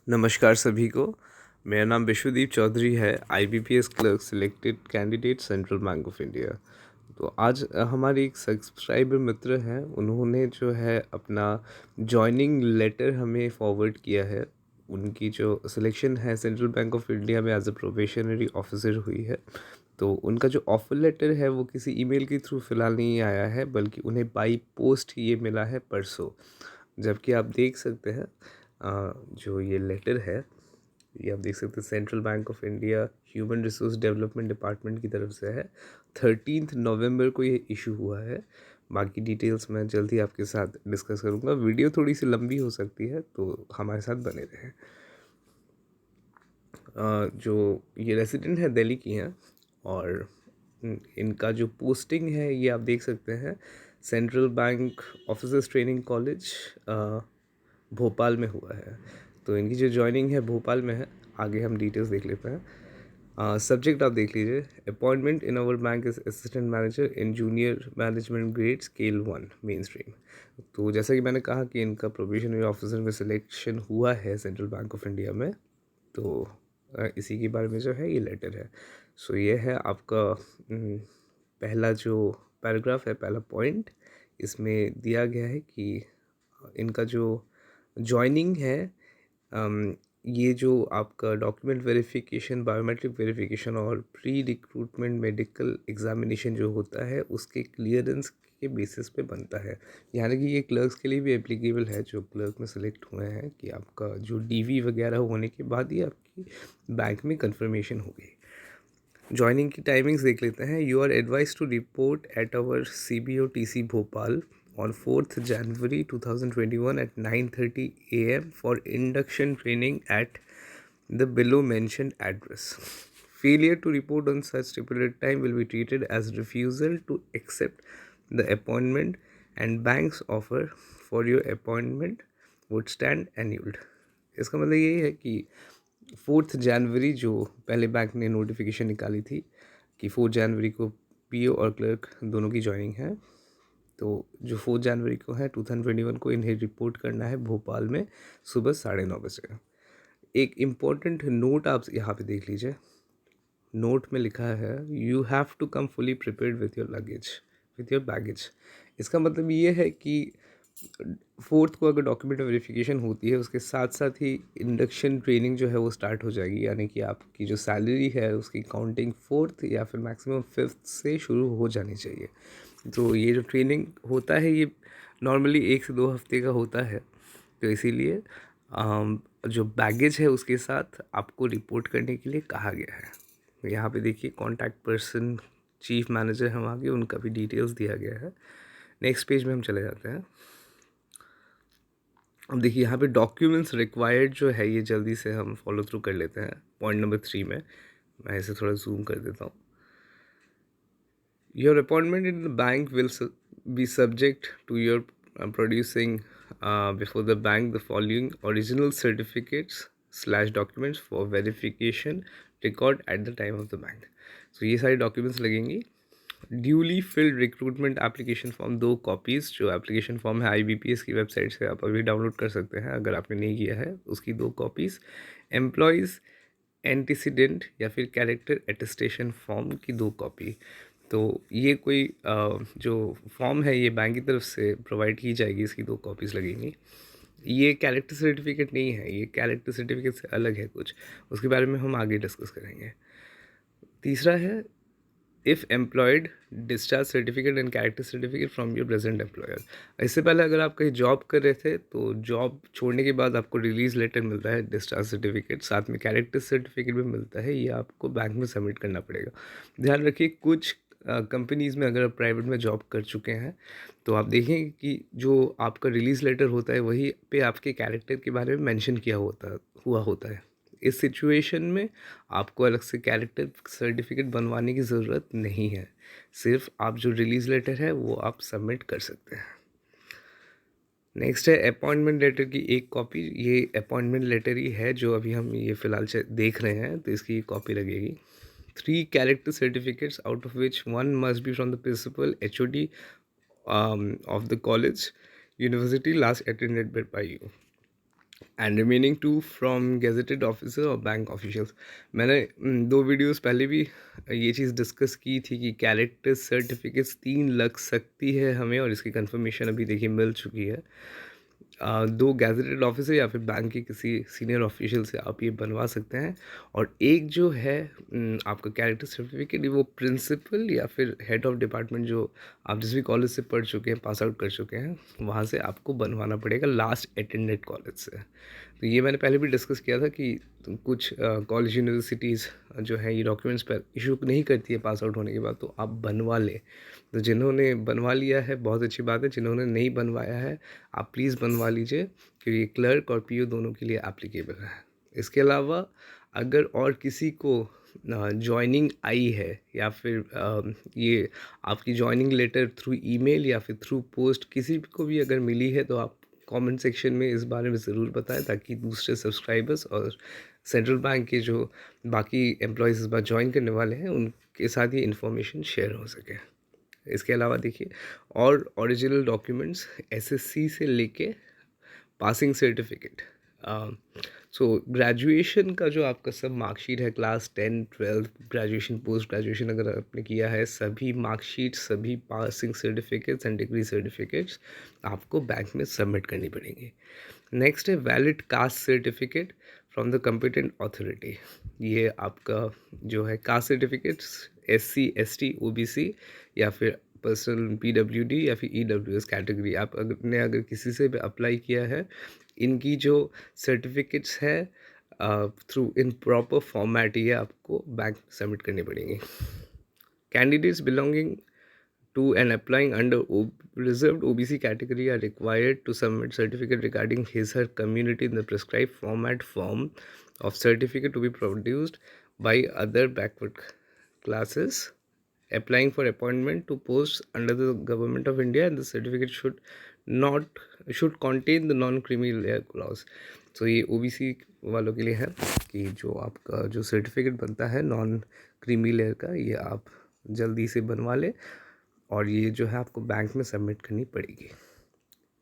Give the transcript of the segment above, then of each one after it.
नमस्कार सभी को। मेरा नाम विश्वदीप चौधरी है, IBPS clerk selected candidate central bank of India. तो आज हमारे एक सब्सक्राइबर मित्र हैं, उन्होंने जो है अपना जॉइनिंग लेटर हमें फॉरवर्ड किया है। उनकी जो सिलेक्शन है सेंट्रल बैंक ऑफ इंडिया में एज अ प्रोबेशनरी ऑफिसर हुई है। तो उनका जो ऑफर लेटर है वो किसी ईमेल के थ्रू फ़िलहाल नहीं आया है, बल्कि उन्हें बाई पोस्ट ये मिला है परसों। जबकि आप देख सकते हैं जो ये लेटर है, ये आप देख सकते हैं central bank of India human resource development department की तरफ से है। 13 नवंबर को ये इशू हुआ है। बाकी डिटेल्स मैं जल्दी आपके साथ डिस्कस करूँगा। वीडियो थोड़ी सी लंबी हो सकती है, तो हमारे साथ बने रहें। जो ये रेसिडेंट है दिल्ली की हैं, और इनका जो पोस्टिंग है ये आप देख सकते हैं central bank officers training college Bhopal में हुआ है। तो इनकी जो जॉइनिंग है भोपाल में है। आगे हम डिटेल्स देख लेते हैं। सब्जेक्ट आप देख लीजिए, appointment in our bank is assistant manager in junior management grade scale 1 mainstream. तो जैसा कि मैंने कहा कि इनका प्रोबेशनरी ऑफिसर में सिलेक्शन हुआ है सेंट्रल बैंक ऑफ इंडिया में। तो इसी के बारे में जो है ये लेटर है। सो ये है आपका पहला जो पैराग्राफ है, पहला पॉइंट। इसमें दिया गया है कि इनका जो जॉइनिंग है, ये जो आपका डॉक्यूमेंट वेरिफिकेशन, बायोमेट्रिक वेरिफिकेशन और प्री रिक्रूटमेंट मेडिकल एग्जामिनेशन जो होता है उसके क्लियरेंस के बेसिस पे बनता है। यानी कि ये क्लर्क्स के लिए भी एप्लीकेबल है जो क्लर्क में सेलेक्ट हुए हैं, कि आपका जो डीवी वगैरह होने के बाद ही आपकी बैंक में कंफर्मेशन होगी। जॉइनिंग की टाइमिंग्स देख लेते हैं। You are advise to report at our CBOTC Bhopal on 4th January 2021 at 9:30 a.m. for induction training at the below mentioned address. Failure to report on such stipulated time will be treated as refusal to accept the appointment, and bank's offer for your appointment would stand annulled. इसका मतलब यही है कि 4th जनवरी जो पहले bank ने notification निकाली थी कि 4 जनवरी को पीओ और क्लर्क दोनों की जॉइनिंग है। तो जो 4 जनवरी को है 2021 को इन्हें रिपोर्ट करना है भोपाल में सुबह 9:30 बजे। एक इम्पोर्टेंट नोट आप यहाँ पे देख लीजिए। नोट में लिखा है you have to come fully prepared with your baggage. इसका मतलब ये है कि 4th को अगर डॉक्यूमेंट वेरिफिकेशन होती है उसके साथ साथ ही इंडक्शन ट्रेनिंग जो है वो स्टार्ट हो जाएगी। यानी कि आपकी जो सैलरी है उसकी काउंटिंग 4th या फिर मैक्सिमम 5th से शुरू हो जानी चाहिए। तो ये जो ट्रेनिंग होता है ये नॉर्मली 1 से 2 हफ्ते का होता है। तो इसीलिए जो बैगेज है उसके साथ आपको रिपोर्ट करने के लिए कहा गया है। यहाँ पे देखिए कॉन्टैक्ट पर्सन चीफ मैनेजर हम आगे उनका भी डिटेल्स दिया गया है। नेक्स्ट पेज में हम चले जाते हैं। अब देखिए यहाँ पे डॉक्यूमेंट्स रिक्वायर्ड जो है ये जल्दी से हम फॉलो थ्रू कर लेते हैं। पॉइंट नंबर 3 में मैं इसे थोड़ा जूम कर देता हूँ। Your appointment in the bank will be subject to your producing before the bank the following original certificates / documents for verification record at the time of the bank. So ये सारी documents लगेंगी। Duly field recruitment application form 2 copies. जो application form है IBPS की website से आप अभी download कर सकते हैं अगर आपने नहीं किया है, उसकी 2 कॉपीज़। एम्प्लॉयज़ एंटीसीडेंट या फिर कैरेक्टर एटेस्टेशन फॉर्म की 2 कॉपी। तो ये कोई जो फॉर्म है ये बैंक की तरफ से प्रोवाइड की जाएगी, इसकी 2 कॉपीज़ लगेंगी। ये कैरेक्टर सर्टिफिकेट नहीं है, ये कैरेक्टर सर्टिफिकेट से अलग है कुछ, उसके बारे में हम आगे डिस्कस करेंगे। तीसरा है if employed discharge certificate and character certificate from your present employer. इससे पहले अगर आप कहीं जॉब कर रहे थे तो जॉब छोड़ने के बाद आपको रिलीज़ लेटर मिलता है, डिस्चार्ज सर्टिफिकेट, साथ में कैरेक्टर सर्टिफिकेट भी मिलता है। ये आपको बैंक में सबमिट करना पड़ेगा। ध्यान रखिए कुछ कंपनीज़ में अगर आप प्राइवेट में जॉब कर चुके हैं तो आप देखेंगे कि जो आपका रिलीज़ लेटर होता है वही पे आपके कैरेक्टर के बारे में मेंशन किया हुआ होता है। इस सिचुएशन में आपको अलग से कैरेक्टर सर्टिफिकेट बनवाने की ज़रूरत नहीं है। सिर्फ आप जो रिलीज़ लेटर है वो आप सबमिट कर सकते हैं। नेक्स्ट है अपॉइंटमेंट लेटर की 1 कॉपी। ये अपॉइंटमेंट लेटर ही है जो अभी हम ये फ़िलहाल देख रहे हैं, तो इसकी कॉपी लगेगी। 3 character certificates out of which 1 must be from the principal HOD of the college university last attended by you. And remaining 2 from gazetted officer और बैंक ऑफिशियल्स। मैंने 2 वीडियोस पहले भी ये चीज़ डिस्कस की थी कि कैरेक्टर सर्टिफिकेट्स 3 लग सकती है हमें, और इसकी कंफर्मेशन अभी देखिए मिल चुकी है। 2 गैजेटेड ऑफिसर या फिर बैंक के किसी सीनियर ऑफिशियल से आप ये बनवा सकते हैं। और एक जो है आपका कैरेक्टर सर्टिफिकेट, वो प्रिंसिपल या फिर हेड ऑफ डिपार्टमेंट, जो आप जिस भी कॉलेज से पढ़ चुके हैं, पास आउट कर चुके हैं, वहाँ से आपको बनवाना पड़ेगा लास्ट अटेंडेड कॉलेज से। तो ये मैंने पहले भी डिस्कस किया था कि कुछ कॉलेज यूनिवर्सिटीज़ जो है ये डॉक्यूमेंट्स पर इशू नहीं करती है पास आउट होने के बाद, तो आप बनवा लें। तो जिन्होंने बनवा लिया है बहुत अच्छी बात है, जिन्होंने नहीं बनवाया है आप प्लीज़ बनवा लीजिए, क्योंकि ये क्लर्क और पीओ दोनों के लिए एप्लीकेबल है। इसके अलावा अगर और किसी को जॉइनिंग आई है, या फिर ये आपकी जॉइनिंग लेटर थ्रू ईमेल या फिर थ्रू पोस्ट किसी को भी अगर मिली है, तो आप कमेंट सेक्शन में इस बारे में ज़रूर बताएं, ताकि दूसरे सब्सक्राइबर्स और सेंट्रल बैंक के जो बाकी एम्प्लॉयज़ इस बार ज्वाइन करने वाले हैं उनके साथ ये इन्फॉर्मेशन शेयर हो सके। इसके अलावा देखिए और ओरिजिनल डॉक्यूमेंट्स एसएससी से लेके पासिंग सर्टिफिकेट, सो ग्रेजुएशन का जो आपका सब मार्कशीट है, क्लास 10 12 ग्रेजुएशन पोस्ट ग्रेजुएशन अगर आपने किया है, सभी मार्कशीट, सभी passing certificates and degree certificates आपको बैंक में सबमिट करनी पड़ेंगी। नेक्स्ट है valid caste certificate from the competent authority. ये आपका जो है caste certificates SC ST OBC या फिर पर्सनल PWD या फिर EWS कैटेगरी, आप अगर किसी से भी अप्लाई किया है, इनकी जो सर्टिफिकेट्स है थ्रू इन प्रॉपर फॉर्मेट ये आपको बैंक सबमिट करनी पड़ेंगी। Candidates belonging to and applying under reserved OBC category are required to submit certificate regarding his her community in the prescribed format form of certificate to be produced by other backward classes applying for appointment to posts under the government of India, and the certificate should contain the non-creamy layer clause. So ये OBC वालों के लिए है कि जो आपका जो certificate बनता है नॉन क्रीमी लेयर का, ये आप जल्दी से बनवा लें, और ये जो है आपको बैंक में सबमिट करनी पड़ेगी।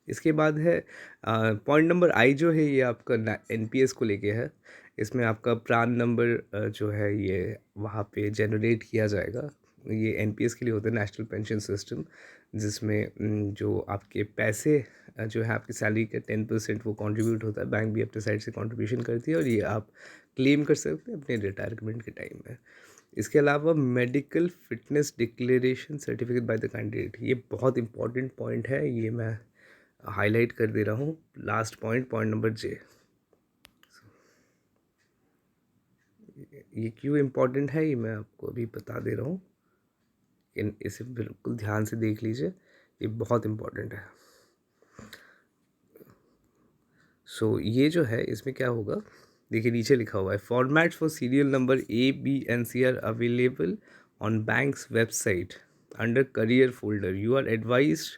इसके बाद है पॉइंट नंबर आई जो है ये आपका NPS को लेके है। इसमें आपका प्रान नंबर जो है ये वहाँ पे जनरेट किया जाएगा। ये NPS के लिए होता है, नेशनल पेंशन सिस्टम, जिसमें जो आपके पैसे जो है आपकी सैलरी के 10% वो कंट्रीब्यूट होता है, बैंक भी अपने साइड से कंट्रीब्यूशन करती है, और ये आप क्लेम कर सकते हैं अपने रिटायरमेंट के टाइम में। इसके अलावा medical fitness declaration certificate by the candidate, ये बहुत इंपॉर्टेंट पॉइंट है, ये मैं हाईलाइट कर दे रहा हूँ। लास्ट पॉइंट नंबर J, ये क्यों इम्पोर्टेंट है ये मैं आपको अभी बता दे रहा हूँ, इसे बिल्कुल ध्यान से देख लीजिए, ये बहुत इम्पोर्टेंट है। सो ये जो है इसमें क्या होगा, देखिए नीचे लिखा हुआ है format for serial number A, B and C are available on bank's website under career folder. You are advised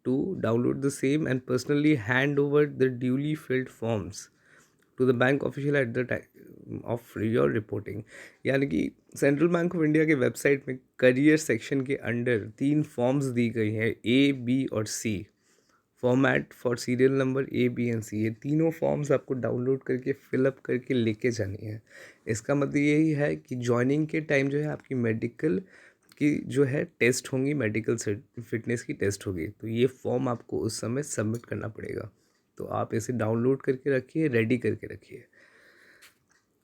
to download the same and personally hand over the duly filled forms to the bank official at the time of your reporting। यानी कि central bank of India के website में career section के under 3 forms दी गई हैं, A, B और C। Format for serial number A, B and C, ये तीनों फॉर्म्स आपको डाउनलोड करके फिलअप करके लेके जानी है। इसका मतलब यही है कि ज्वाइनिंग के टाइम जो है आपकी मेडिकल की जो है टेस्ट होंगी, मेडिकल फिटनेस की टेस्ट होगी, तो ये फॉर्म आपको उस समय सबमिट करना पड़ेगा। तो आप इसे डाउनलोड करके रखिए, रेडी करके रखिए।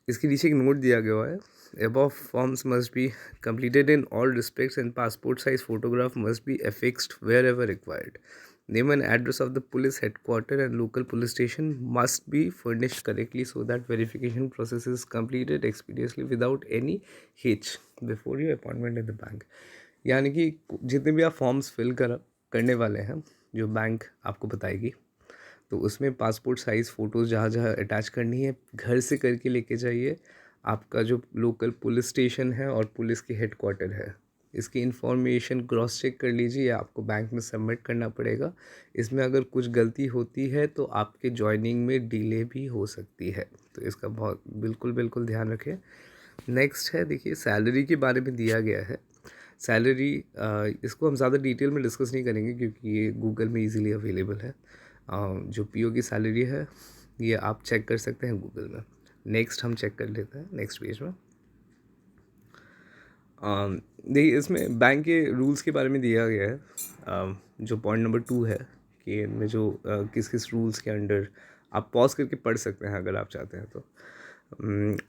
इसके नीचे एक नोट दिया गया है, above forms must be completed in all respects and passport size photograph must be affixed wherever required। Name and address of the police headquarters and local police station must be furnished correctly so that verification process is completed expeditiously without any hitch before your appointment in the bank। यानी कि जितने भी आप forms fill करने वाले हैं जो bank आपको बताएगी, तो उसमें पासपोर्ट साइज़ फ़ोटोज़ जहाँ जहाँ अटैच करनी है घर से करके लेके जाइए। आपका जो लोकल पुलिस स्टेशन है और पुलिस के हेडक्वार्टर है, इसकी इन्फॉर्मेशन क्रॉस चेक कर लीजिए, आपको बैंक में सबमिट करना पड़ेगा। इसमें अगर कुछ गलती होती है तो आपके जॉइनिंग में डिले भी हो सकती है, तो इसका बहुत बिल्कुल ध्यान रखें। नेक्स्ट है देखिए सैलरी के बारे में दिया गया है। सैलरी इसको हम ज़्यादा डिटेल में डिस्कस नहीं करेंगे क्योंकि ये गूगल में इजीली अवेलेबल है। जो पीओ की सैलरी है ये आप चेक कर सकते हैं गूगल में। नेक्स्ट हम चेक कर लेते हैं नेक्स्ट पेज में। देखिए इसमें बैंक के रूल्स के बारे में दिया गया है। जो पॉइंट नंबर 2 है कि इनमें जो किस किस रूल्स के अंडर आप पॉज करके पढ़ सकते हैं अगर आप चाहते हैं तो।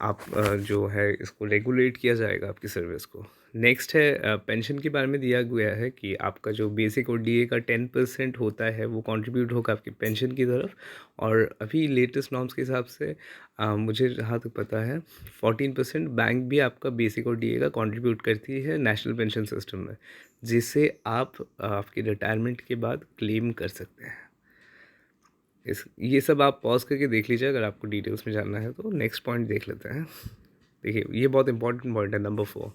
आप जो है इसको रेगुलेट किया जाएगा आपकी सर्विस को। नेक्स्ट है पेंशन के बारे में दिया गया है कि आपका जो बेसिक और डीए का 10% होता है वो कंट्रीब्यूट होगा आपकी पेंशन की तरफ। और अभी लेटेस्ट नॉर्म्स के हिसाब से मुझे जहाँ तक पता है 14% बैंक भी आपका बेसिक और डीए का कंट्रीब्यूट करती है नेशनल पेंशन सिस्टम में, जिसे आप आपकी रिटायरमेंट के बाद क्लेम कर सकते हैं। ये सब आप पॉज करके देख लीजिए अगर आपको डिटेल्स में जानना है तो। नेक्स्ट पॉइंट देख लेते हैं। देखिए ये बहुत इंपॉर्टेंट पॉइंट है number 4।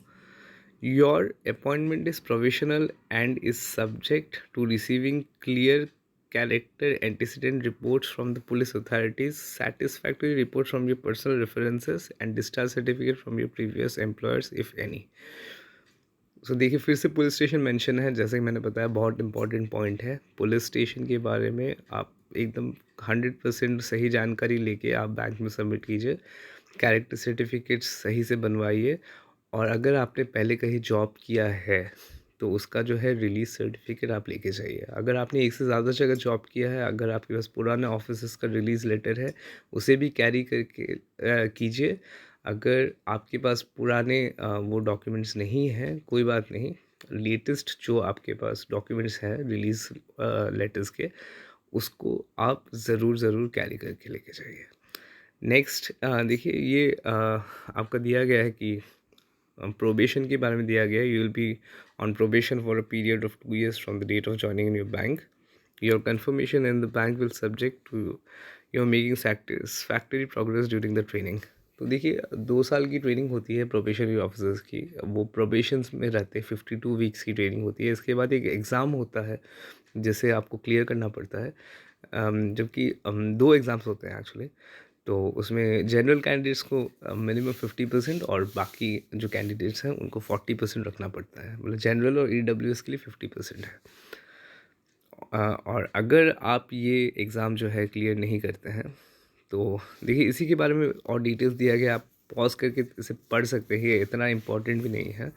Your appointment is provisional and is subject to receiving clear character antecedent reports from the police authorities, satisfactory reports from your personal references and discharge certificate from your previous employers if any। सो देखिए फिर से police station mention है, जैसे कि मैंने बताया बहुत important point है। पुलिस स्टेशन के बारे में आप एकदम 100% सही जानकारी लेके आप बैंक में सबमिट कीजिए। कैरेक्टर सर्टिफिकेट सही से बनवाइए। और अगर आपने पहले कहीं जॉब किया है तो उसका जो है रिलीज सर्टिफिकेट आप लेके जाइए। अगर आपने एक से ज़्यादा जगह जॉब किया है, अगर आपके पास पुराने ऑफिस का रिलीज़ लेटर है उसे भी कैरी करके कीजिए। अगर आपके पास पुराने वो डॉक्यूमेंट्स नहीं हैं कोई बात नहीं, लेटेस्ट जो आपके पास डॉक्यूमेंट्स हैं रिलीज़ लेटर्स के उसको आप ज़रूर कैरी करके लेके जाइए। नेक्स्ट देखिए ये आपका दिया गया है कि प्रोबेशन के बारे में दिया गया है। You will be on probation for a period of 2 years from the date of joining in your bank. Your confirmation in the bank will subject to your making factory progress during the training. तो देखिए 2 साल की training होती है probationary officers की, वो प्रोबेशंस में रहते हैं। 52 वीक्स की ट्रेनिंग होती है। इसके बाद एक एग्ज़ाम होता है जिसे आपको क्लियर करना पड़ता है। जबकि 2 एग्ज़ाम्स होते हैं एक्चुअली। तो उसमें जनरल कैंडिडेट्स को मिनिमम 50% और बाकी जो कैंडिडेट्स हैं उनको 40% रखना पड़ता है। मतलब जनरल और ईडब्ल्यूएस के लिए 50% है। और अगर आप ये एग्ज़ाम जो है क्लियर नहीं करते हैं तो देखिए इसी के बारे में और डिटेल्स दिया गया, आप पॉज करके इसे पढ़ सकते हैं। ये इतना इम्पोर्टेंट भी नहीं है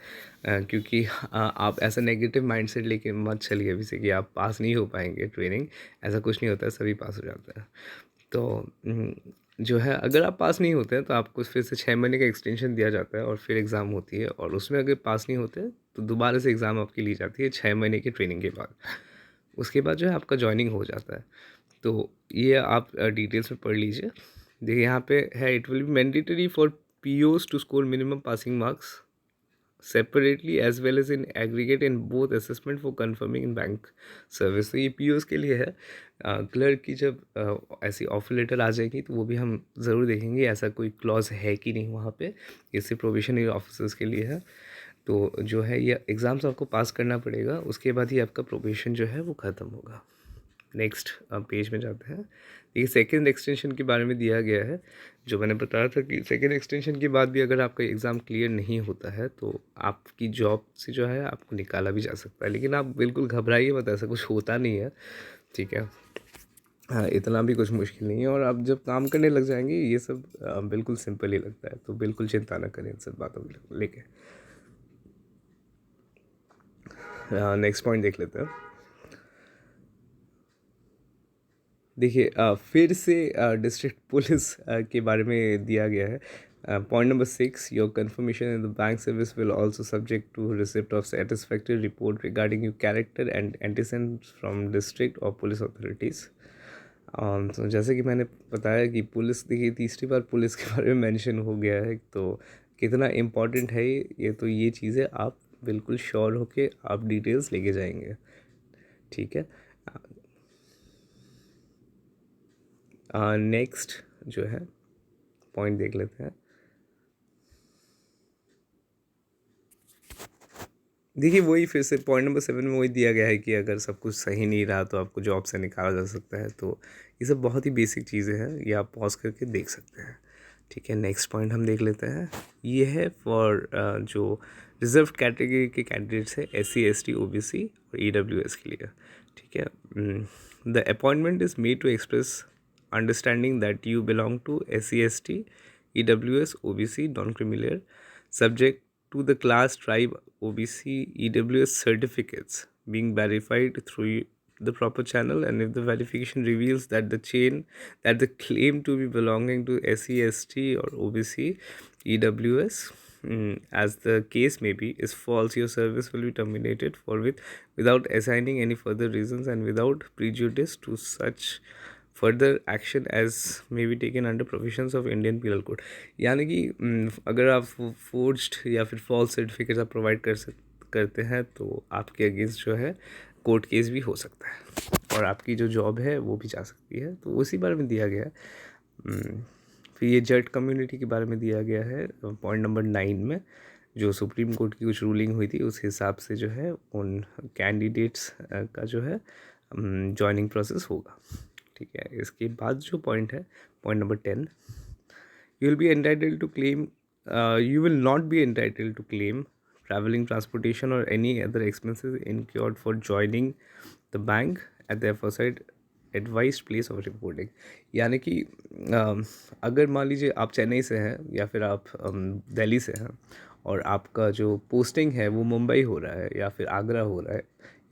क्योंकि आप ऐसा नेगेटिव माइंडसेट लेके मत चलिए अभी से कि आप पास नहीं हो पाएंगे ट्रेनिंग। ऐसा कुछ नहीं होता है, सभी पास हो जाते हैं। तो जो है अगर आप पास नहीं होते हैं तो आपको फिर से 6 महीने का एक्सटेंशन दिया जाता है और फिर एग्ज़ाम होती है। और उसमें अगर पास नहीं होते तो दोबारा से एग्ज़ाम आपकी ली जाती है 6 महीने की ट्रेनिंग के बाद। उसके बाद जो है आपका जॉइनिंग हो जाता है। तो ये आप डिटेल्स में पढ़ लीजिए। देखिए यहाँ पे है it will be mandatory for POs to score minimum passing marks separately as well as in aggregate in both assessment for confirming in bank service. तो ये पीओज के लिए है। क्लर्क की जब ऐसी ऑफर लेटर आ जाएगी तो वो भी हम ज़रूर देखेंगे ऐसा कोई क्लॉज है कि नहीं वहाँ पे। ये सिर्फ प्रोबेशनरी ऑफिसर्स के लिए है। तो जो है ये एग्ज़ाम्स आपको पास करना पड़ेगा, उसके बाद ही आपका प्रोबेशन जो है वो ख़त्म होगा। नेक्स्ट पेज में जाते हैं। ये सेकेंड एक्सटेंशन के बारे में दिया गया है। जो मैंने बताया था कि सेकेंड एक्सटेंशन के बाद भी अगर आपका एग्ज़ाम क्लियर नहीं होता है तो आपकी जॉब से जो है आपको निकाला भी जा सकता है। लेकिन आप बिल्कुल घबराइए मत, ऐसा कुछ होता नहीं है, ठीक है। हाँ, इतना भी कुछ मुश्किल नहीं है। और आप जब काम करने लग जाएंगे ये सब बिल्कुल सिंपल ही लगता है। तो बिल्कुल चिंता ना करें इन सब बातों को लेके। नेक्स्ट पॉइंट देख लेते हैं। देखिए फिर से डिस्ट्रिक्ट पुलिस के बारे में दिया गया है। Point number 6, your confirmation in the bank service will also subject to receipt of satisfactory report regarding your character and antecedents from district or police authorities. तो जैसे कि मैंने बताया कि पुलिस, देखिए तीसरी बार पुलिस के बारे में मेंशन हो गया है तो कितना इम्पोर्टेंट है ये। तो ये चीज़ें आप बिल्कुल श्योर होके आप डिटेल्स लेके जाएंगे, ठीक है। नेक्स्ट जो है पॉइंट देख लेते हैं। देखिए वही फिर से पॉइंट नंबर 7 में वही दिया गया है कि अगर सब कुछ सही नहीं रहा तो आपको जॉब से निकाला जा सकता है। तो ये सब बहुत ही बेसिक चीज़ें हैं, ये आप पॉज करके देख सकते हैं, ठीक है। नेक्स्ट पॉइंट हम देख लेते हैं। ये है फॉर जो रिजर्व कैटेगरी के कैंडिडेट्स है SC ST OBC और EWS के लिए, ठीक है। The appointment is made to express understanding that you belong to SC/ST, EWS, OBC, non-creamy, subject to the class, tribe, OBC, EWS certificates being verified through the proper channel, and if the verification reveals that the claim to be belonging to SC/ST or OBC, EWS, as the case may be, is false, your service will be terminated forthwith without assigning any further reasons and without prejudice to such further action as may be taken under provisions of Indian penal code. यानी कि अगर आप forged या फिर false certificate आप provide करते हैं तो आपके अगेंस्ट जो है कोर्ट केस भी हो सकता है और आपकी जो जॉब है वो भी जा सकती है। तो उसी बारे में दिया गया है। फिर ये जट कम्युनिटी के बारे में दिया गया है पॉइंट नंबर 9 में, जो सुप्रीम कोर्ट की कुछ रूलिंग हुई थी उस हिसाब से जो है उन कैंडिडेट्स का जो है जॉइनिंग प्रोसेस होगा। ठीक है, इसके बाद जो पॉइंट है point number 10, you will be entitled to claim you will not be entitled to claim traveling transportation or any other expenses incurred for joining the bank at the aforesaid advised place of reporting। यानी कि अगर मान लीजिए आप चेन्नई से हैं या फिर आप दिल्ली से हैं और आपका जो पोस्टिंग है वो मुंबई हो रहा है या फिर आगरा हो रहा है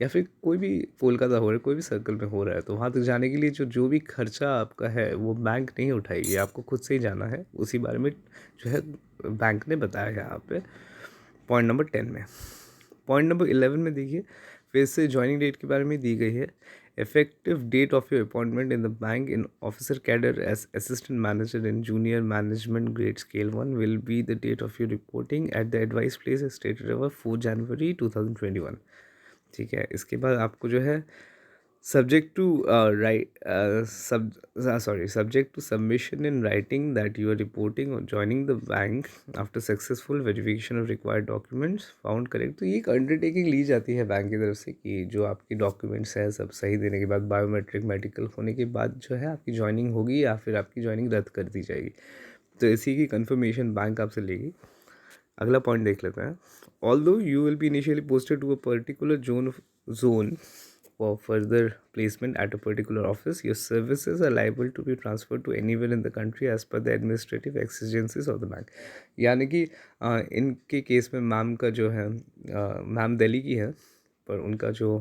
या फिर कोई भी कोलकाता हो रहा है, कोई भी सर्कल में हो रहा है, तो वहाँ तक जाने के लिए जो भी खर्चा आपका है वो बैंक नहीं उठाएगी, आपको खुद से ही जाना है। उसी बारे में जो है बैंक ने बताया है यहाँ पे पॉइंट नंबर 10 में। पॉइंट नंबर 11 में देखिए फिर से ज्वाइनिंग डेट के बारे में दी गई है। Effective date of your appointment in the bank in officer cadre as assistant manager in junior management grade scale 1 will be the date of your reporting at the advice place stated over 4 January 2021। ठीक है, इसके बाद आपको जो है subject to subject to submission in writing that you are reporting or joining the bank after successful verification of required documents found correct। तो ये एक अंडरटेकिंग ली जाती है बैंक की तरफ से कि जो आपके डॉक्यूमेंट्स हैं सब सही देने के बाद, बायोमेट्रिक मेडिकल होने के बाद जो है आपकी ज्वाइनिंग होगी या फिर आपकी ज्वाइनिंग रद्द कर दी जाएगी। तो इसी की कंफर्मेशन बैंक आपसे लेगी। अगला पॉइंट देख लेते हैं। Although you will be initially posted to a particular zone for further placement at a particular office, your services are liable to be transferred to anywhere in the country as per the administrative exigencies of the bank। यानी कि इनके case में ma'am का जो है ma'am Delhi की है पर उनका जो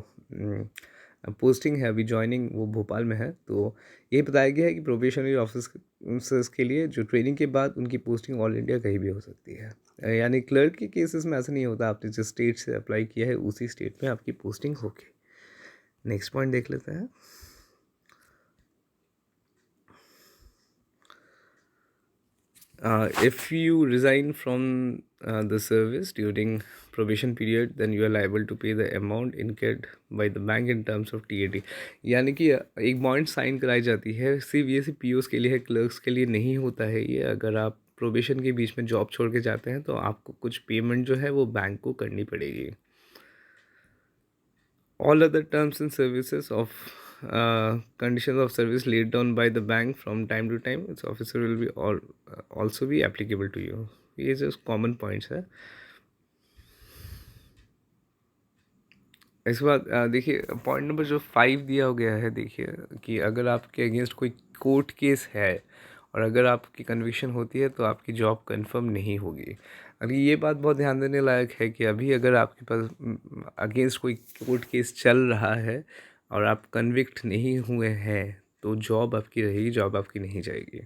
पोस्टिंग है अभी जॉइनिंग वो भोपाल में है। तो ये बताया गया है कि प्रोबेशनरी ऑफिसर्स के लिए जो ट्रेनिंग के बाद उनकी पोस्टिंग ऑल इंडिया कहीं भी हो सकती है। यानी क्लर्क के केसेस में ऐसा नहीं होता, आपने जिस स्टेट से अप्लाई किया है उसी स्टेट में आपकी पोस्टिंग होगी। नेक्स्ट पॉइंट देख लेते हैं। If you resign from the service during probation period then you are liable to pay the amount incurred by the bank in terms of TAT। यानी कि एक बॉन्ड साइन कराई जाती है, सिर्फ ये सिर्फ POs के लिए है, क्लर्क्स के लिए नहीं होता है ये। अगर आप प्रोबेशन के बीच में जॉब छोड़ के जाते हैं तो आपको कुछ पेमेंट जो है वो बैंक को करनी पड़ेगी। All other terms and services of conditions of service laid down by the bank from time to time, its officer will be also be applicable to you। ये just common points है। इसके बाद देखिए point number जो 5 दिया हो गया है, देखिए कि अगर आपके अगेंस्ट कोई कोर्ट केस है और अगर आपकी कन्विक्शन होती है तो आपकी जॉब कंफर्म नहीं होगी। अभी ये बात बहुत ध्यान देने लायक है कि अभी अगर आपके पास अगेंस्ट कोई कोर्ट केस चल रहा है और आप कन्विक्ट नहीं हुए हैं तो जॉब आपकी रहेगी, जॉब आपकी नहीं जाएगी।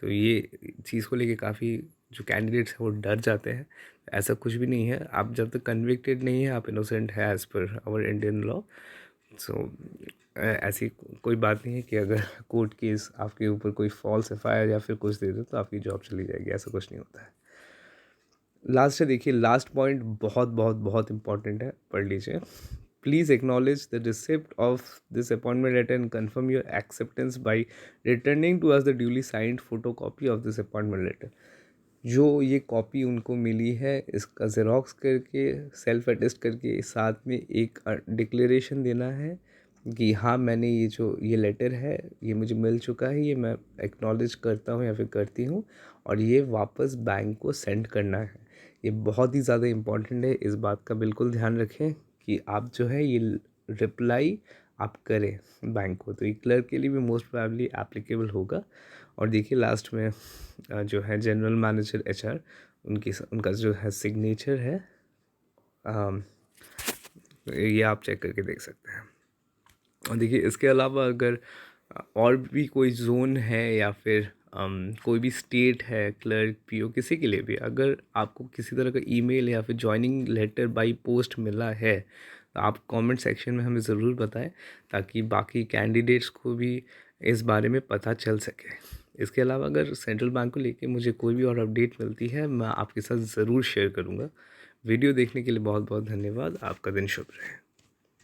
तो ये चीज़ को लेके काफ़ी जो कैंडिडेट्स हैं वो डर जाते हैं। ऐसा कुछ भी नहीं है, आप जब तक कन्विक्टेड नहीं है आप इनोसेंट है as per hour Indian law. सो ऐसी कोई बात नहीं है कि अगर कोर्ट केस आपके ऊपर कोई फॉल्स एफआईआर या फिर कुछ दे दो तो आपकी जॉब चली जाएगी, ऐसा कुछ नहीं होता है। लास्ट है, देखिए लास्ट पॉइंट बहुत बहुत बहुत इंपॉर्टेंट है, पढ़ लीजिए। Please acknowledge the receipt of this appointment letter and confirm your acceptance by returning to us the duly signed photo copy of this appointment letter. जो ये कॉपी उनको मिली है इसका ज़ेरॉक्स करके सेल्फ अटेस्ट करके साथ में एक डिक्लेरेशन देना है कि हाँ मैंने ये लेटर है ये मुझे मिल चुका है, ये मैं एक्नॉलेज करता हूँ या फिर करती हूँ और ये वापस बैंक को सेंड करना है। ये बहुत ही ज़्यादा इम्पॉर्टेंट है, इस बात का बिल्कुल ध्यान रखें कि आप जो है ये रिप्लाई आप करें बैंक को, तो ये क्लर्क के लिए भी मोस्ट प्रोबेबली एप्लीकेबल होगा। और देखिए लास्ट में जो है जनरल मैनेजर एचआर, उनका जो है सिग्नेचर है, ये आप चेक करके देख सकते हैं। और देखिए इसके अलावा अगर और भी कोई जोन है या फिर कोई भी स्टेट है, क्लर्क पीओ किसी के लिए भी, अगर आपको किसी तरह का ईमेल या फिर जॉइनिंग लेटर बाय पोस्ट मिला है तो आप कमेंट सेक्शन में हमें ज़रूर बताएं, ताकि बाकी कैंडिडेट्स को भी इस बारे में पता चल सके। इसके अलावा अगर सेंट्रल बैंक को लेके मुझे कोई भी और अपडेट मिलती है, मैं आपके साथ ज़रूर शेयर करूँगा। वीडियो देखने के लिए बहुत बहुत धन्यवाद। आपका दिन शुभ रहे।